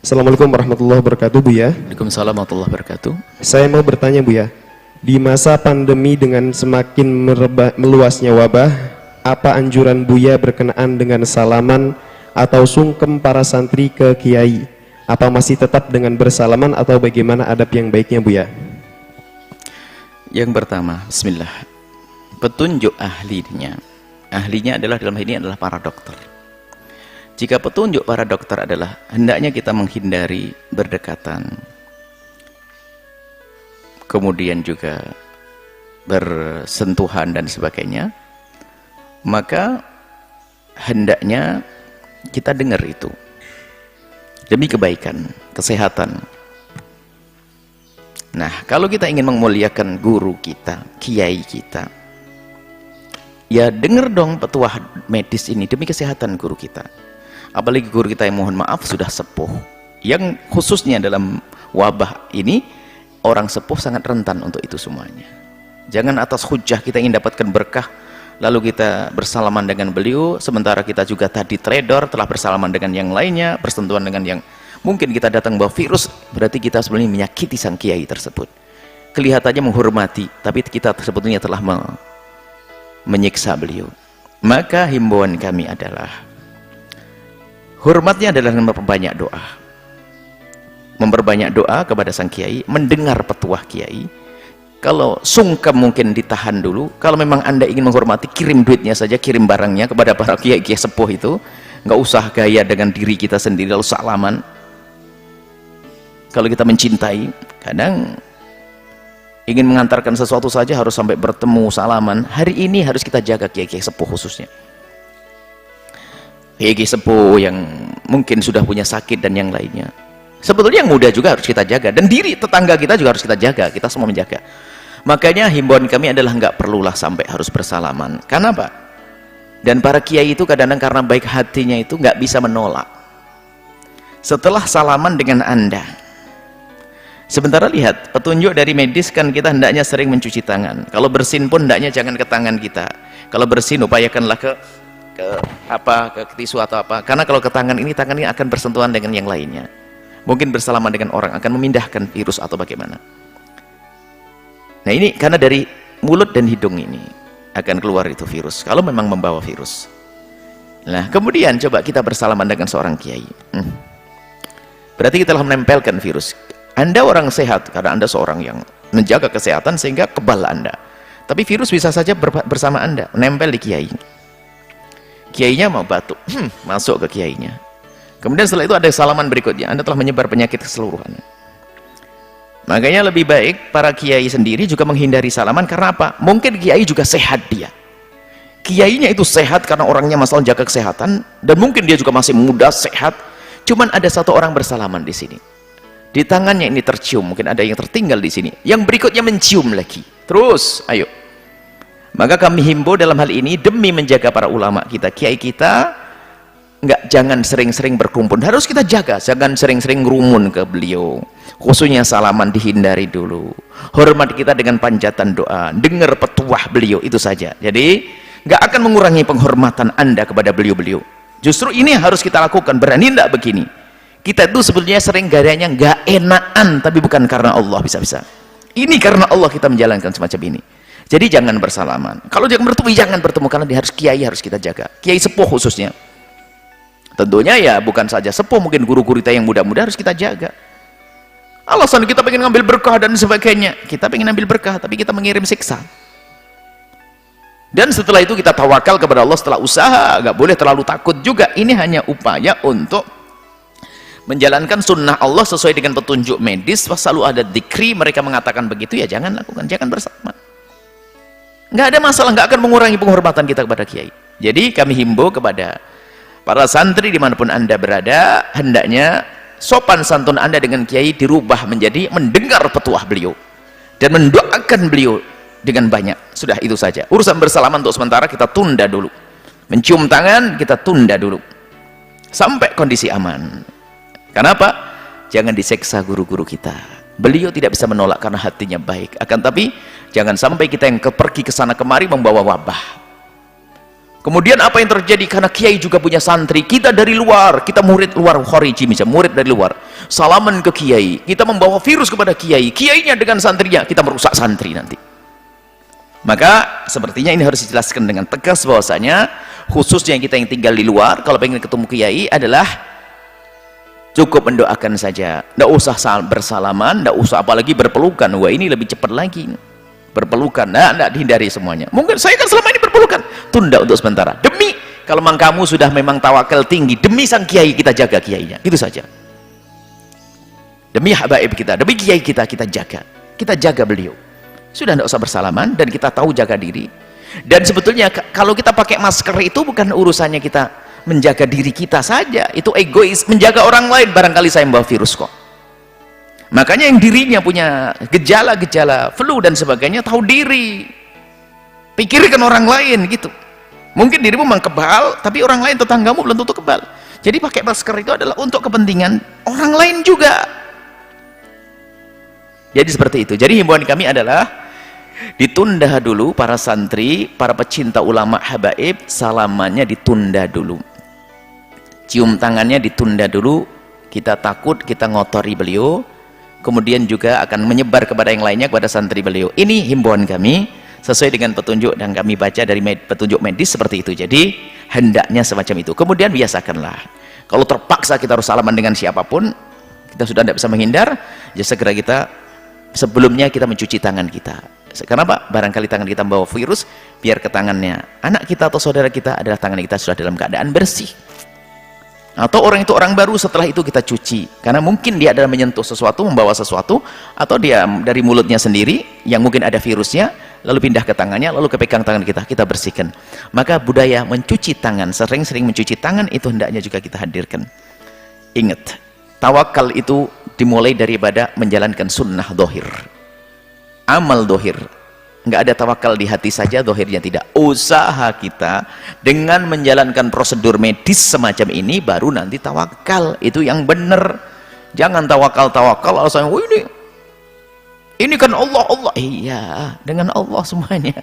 Assalamualaikum warahmatullahi wabarakatuh, Buya. Waalaikumsalam warahmatullahi wabarakatuh. Saya mau bertanya, Buya. Di masa pandemi dengan semakin meluasnya wabah, apa anjuran Buya berkenaan dengan salaman atau sungkem para santri ke kiai? Apa masih tetap dengan bersalaman atau bagaimana adab yang baiknya, Buya? Yang pertama, bismillah. Petunjuk ahlinya adalah dalam hal ini adalah para dokter. Jika petunjuk para dokter adalah hendaknya kita menghindari berdekatan, kemudian juga bersentuhan dan sebagainya, maka hendaknya kita dengar itu demi kebaikan, kesehatan. Nah, kalau kita ingin memuliakan guru kita, kiai kita, ya dengar dong petuah medis ini demi kesehatan guru kita. Apalagi guru kita yang mohon maaf sudah sepuh, yang khususnya dalam wabah ini orang sepuh sangat rentan untuk itu semuanya. Jangan atas hujah kita ingin dapatkan berkah lalu kita bersalaman dengan beliau, sementara kita juga tadi trader telah bersalaman dengan yang lainnya, bersentuhan dengan yang mungkin kita datang bawa virus, berarti kita sebenarnya menyakiti sang kiai tersebut. Kelihatannya menghormati, tapi kita sebetulnya telah menyiksa beliau. Maka himbauan kami adalah hormatnya adalah memperbanyak doa, memperbanyak doa kepada sang kiai, mendengar petuah kiai. Kalau sungkem mungkin ditahan dulu. Kalau memang anda ingin menghormati, kirim duitnya saja, kirim barangnya kepada para kiai-kiai sepuh itu. Nggak usah gaya dengan diri kita sendiri lalu salaman. Kalau kita mencintai, kadang ingin mengantarkan sesuatu saja harus sampai bertemu salaman. Hari ini harus kita jaga kiai-kiai sepuh khususnya. Kiai-kiai sepuh yang mungkin sudah punya sakit dan yang lainnya. Sebetulnya yang muda juga harus kita jaga, dan diri tetangga kita juga harus kita jaga, kita semua menjaga. Makanya himbauan kami adalah nggak perlulah sampai harus bersalaman. Karena apa? Dan para kiai itu kadang-kadang karena baik hatinya itu nggak bisa menolak. Setelah salaman dengan anda, sementara lihat petunjuk dari medis kan kita hendaknya sering mencuci tangan. Kalau bersin pun hendaknya jangan ke tangan kita. Kalau bersin upayakanlah ke tisu atau apa, karena kalau ke tangan ini akan bersentuhan dengan yang lainnya, mungkin bersalaman dengan orang akan memindahkan virus atau bagaimana. Nah ini karena dari mulut dan hidung ini akan keluar itu virus, kalau memang membawa virus. Nah kemudian coba kita bersalaman dengan seorang kiai, berarti kita telah menempelkan virus. Anda orang sehat karena anda seorang yang menjaga kesehatan sehingga kebal anda, tapi virus bisa saja bersama anda menempel di kiai. Kiainya mau batuk, masuk ke kiainya. Kemudian setelah itu ada salaman berikutnya, anda telah menyebar penyakit keseluruhan. Makanya lebih baik para kiai sendiri juga menghindari salaman. Karena apa? Mungkin kiai juga sehat dia, kiainya itu sehat karena orangnya masalah jaga kesehatan, dan mungkin dia juga masih muda sehat, cuman ada satu orang bersalaman di sini, di tangannya ini tercium, mungkin ada yang tertinggal di sini, yang berikutnya mencium lagi, terus ayo. Maka kami himbau dalam hal ini demi menjaga para ulama kita, kiai kita, jangan sering-sering berkumpul, harus kita jaga, jangan sering-sering rumun ke beliau, khususnya salaman dihindari dulu, hormat kita dengan panjatan doa, dengar petuah beliau, itu saja. Jadi nggak akan mengurangi penghormatan anda kepada beliau-beliau, justru ini yang harus kita lakukan. Berani enggak begini? Kita itu sebetulnya sering gadanya nggak enakan, tapi bukan karena Allah, bisa-bisa ini karena Allah kita menjalankan semacam ini. Jadi jangan bersalaman. Kalau jangan bertemu, karena dia harus kiai, harus kita jaga, kiai sepuh khususnya. Tentunya ya bukan saja sepuh, mungkin guru-guru kita yang muda-muda harus kita jaga. Alasan kita pengen ngambil berkah dan sebagainya, kita pengen ambil berkah tapi kita mengirim siksa. Dan setelah itu kita tawakal kepada Allah setelah usaha, nggak boleh terlalu takut juga. Ini hanya upaya untuk menjalankan sunnah Allah sesuai dengan petunjuk medis. Selalu ada dzikri, mereka mengatakan begitu, ya jangan lakukan, jangan bersama. Nggak ada masalah, nggak akan mengurangi penghormatan kita kepada kiai. Jadi kami himbau kepada para santri dimanapun anda berada, hendaknya sopan santun anda dengan kiai dirubah menjadi mendengar petuah beliau dan mendoakan beliau dengan banyak. Sudah itu saja. Urusan bersalaman untuk sementara kita tunda dulu, mencium tangan kita tunda dulu sampai kondisi aman. Kenapa? Jangan diseksa guru-guru kita. Beliau tidak bisa menolak karena hatinya baik, akan tapi jangan sampai kita yang pergi ke sana kemari membawa wabah. Kemudian apa yang terjadi? Karena kiai juga punya santri, kita dari luar, kita murid luar khariji misalnya, murid dari luar, salaman ke kiai, kita membawa virus kepada kiai, kiainya dengan santrinya, kita merusak santri nanti. Maka sepertinya ini harus dijelaskan dengan tegas bahwasanya khususnya kita yang tinggal di luar, kalau pengen ketemu kiai adalah cukup mendoakan saja, tidak usah bersalaman, tidak usah apalagi berpelukan. Wah, ini lebih cepat lagi berpelukan, nah, tidak dihindari semuanya. Mungkin saya kan selama ini berpelukan, tunda untuk sementara, demi kalau memang kamu sudah memang tawakal tinggi, demi sang kiai kita jaga kiainya, itu saja. Demi habaib kita, demi kiai kita, kita jaga beliau. Sudah tidak usah bersalaman, dan kita tahu jaga diri. Dan sebetulnya kalau kita pakai masker itu bukan urusannya kita menjaga diri kita saja, itu egois, menjaga orang lain. Barangkali saya membawa virus kok. Makanya yang dirinya punya gejala-gejala flu dan sebagainya, tahu diri, pikirkan orang lain gitu. Mungkin dirimu memang kebal, tapi orang lain, tetanggamu belum tentu kebal. Jadi pakai masker itu adalah untuk kepentingan orang lain juga. Jadi seperti itu. Jadi himbauan kami adalah ditunda dulu para santri, para pecinta ulama habaib, salamannya ditunda dulu, cium tangannya ditunda dulu. Kita takut kita ngotori beliau, kemudian juga akan menyebar kepada yang lainnya, kepada santri beliau. Ini himbauan kami sesuai dengan petunjuk yang kami baca dari petunjuk medis seperti itu. Jadi hendaknya semacam itu. Kemudian biasakanlah, kalau terpaksa kita harus salaman dengan siapapun, kita sudah tidak bisa menghindar, ya segera kita sebelumnya kita mencuci tangan kita. Kenapa? Barangkali tangan kita membawa virus, biar ke tangannya anak kita atau saudara kita adalah tangan kita sudah dalam keadaan bersih. Atau orang itu orang baru, setelah itu kita cuci, karena mungkin dia adalah menyentuh sesuatu, membawa sesuatu, atau dia dari mulutnya sendiri yang mungkin ada virusnya, lalu pindah ke tangannya, lalu kepegang tangan kita bersihkan. Maka budaya mencuci tangan, sering-sering mencuci tangan itu hendaknya juga kita hadirkan. Ingat, tawakal itu dimulai daripada menjalankan sunnah dohir, amal dohir. Nggak ada tawakal di hati saja, dohirnya tidak. Usaha kita dengan menjalankan prosedur medis semacam ini, baru nanti tawakal. Itu yang benar. Jangan tawakal alasannya, oh ini kan Allah. Iya, dengan Allah semuanya.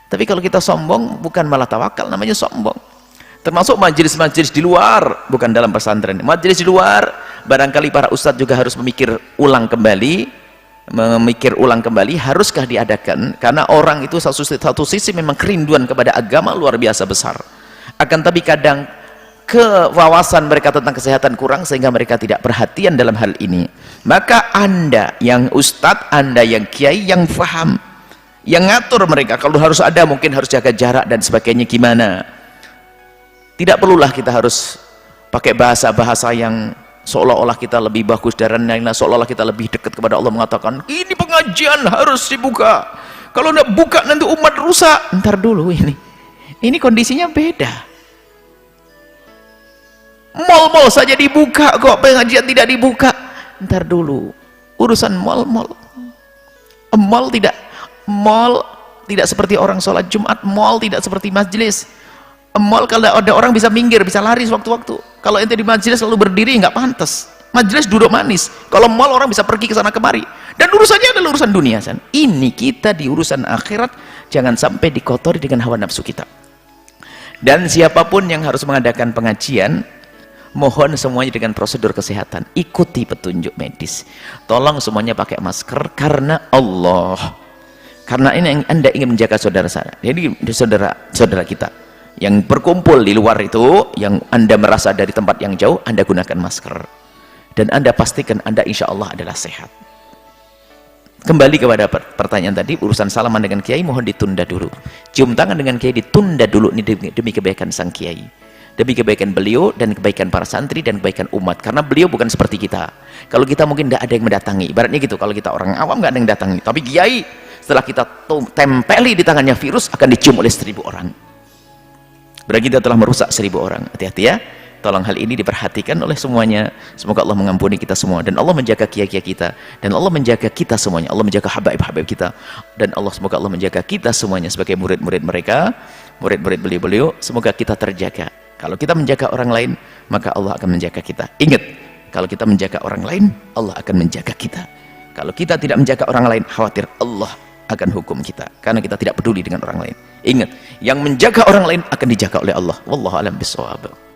Tapi kalau kita sombong, bukan malah tawakal, namanya sombong. Termasuk majelis-majelis di luar, bukan dalam pesantren. Majelis di luar, barangkali para ustadz juga harus memikir ulang kembali, haruskah diadakan, karena orang itu satu sisi memang kerinduan kepada agama luar biasa besar, akan tapi kadang kewawasan mereka tentang kesehatan kurang, sehingga mereka tidak perhatian dalam hal ini. Maka anda yang ustadz, anda yang kiai, yang faham, yang ngatur mereka, kalau harus ada mungkin harus jaga jarak dan sebagainya, gimana. Tidak perlulah kita harus pakai bahasa-bahasa yang seolah-olah kita lebih bagus dari lain, seolah-olah kita lebih dekat kepada Allah, mengatakan ini pengajian harus dibuka, kalau tidak buka nanti umat rusak. Ntar dulu, ini kondisinya beda. Mal-mal saja dibuka kok, pengajian tidak dibuka. Ntar dulu, urusan mal tidak seperti orang sholat Jumat, mal tidak seperti majelis. Mal kalau ada orang bisa minggir, bisa lari sewaktu-waktu. Kalau ente di majelis lalu berdiri, nggak pantas. Majelis duduk manis. Kalau mal orang bisa pergi ke sana kemari. Dan urusannya adalah urusan dunia. Ini kita di urusan akhirat, jangan sampai dikotori dengan hawa nafsu kita. Dan siapapun yang harus mengadakan pengajian, mohon semuanya dengan prosedur kesehatan. Ikuti petunjuk medis. Tolong semuanya pakai masker karena Allah. Karena ini yang anda ingin menjaga saudara saya. Jadi saudara kita yang berkumpul di luar itu, yang anda merasa dari tempat yang jauh, anda gunakan masker dan anda pastikan anda insya Allah adalah sehat. Kembali kepada pertanyaan tadi, urusan salaman dengan kiai mohon ditunda dulu, cium tangan dengan kiai ditunda dulu, ini demi kebaikan sang kiai, demi kebaikan beliau dan kebaikan para santri dan kebaikan umat. Karena beliau bukan seperti kita. Kalau kita mungkin tidak ada yang mendatangi, ibaratnya gitu, kalau kita orang awam nggak ada yang datangi, tapi kiai setelah kita tempeli di tangannya virus akan dicium oleh 1000 orang. Berarti kita telah merusak 1000 orang. Hati-hati ya. Tolong hal ini diperhatikan oleh semuanya. Semoga Allah mengampuni kita semua, dan Allah menjaga kiai-kiai kita, dan Allah menjaga kita semuanya. Allah menjaga habaib-habaib kita, dan semoga Allah menjaga kita semuanya sebagai murid-murid mereka, murid-murid beliau-beliau. Semoga kita terjaga. Kalau kita menjaga orang lain, maka Allah akan menjaga kita. Ingat, kalau kita menjaga orang lain, Allah akan menjaga kita. Kalau kita tidak menjaga orang lain, khawatir Allah akan hukum kita, karena kita tidak peduli dengan orang lain. Ingat, yang menjaga orang lain akan dijaga oleh Allah. Wallahu a'lam bishawab.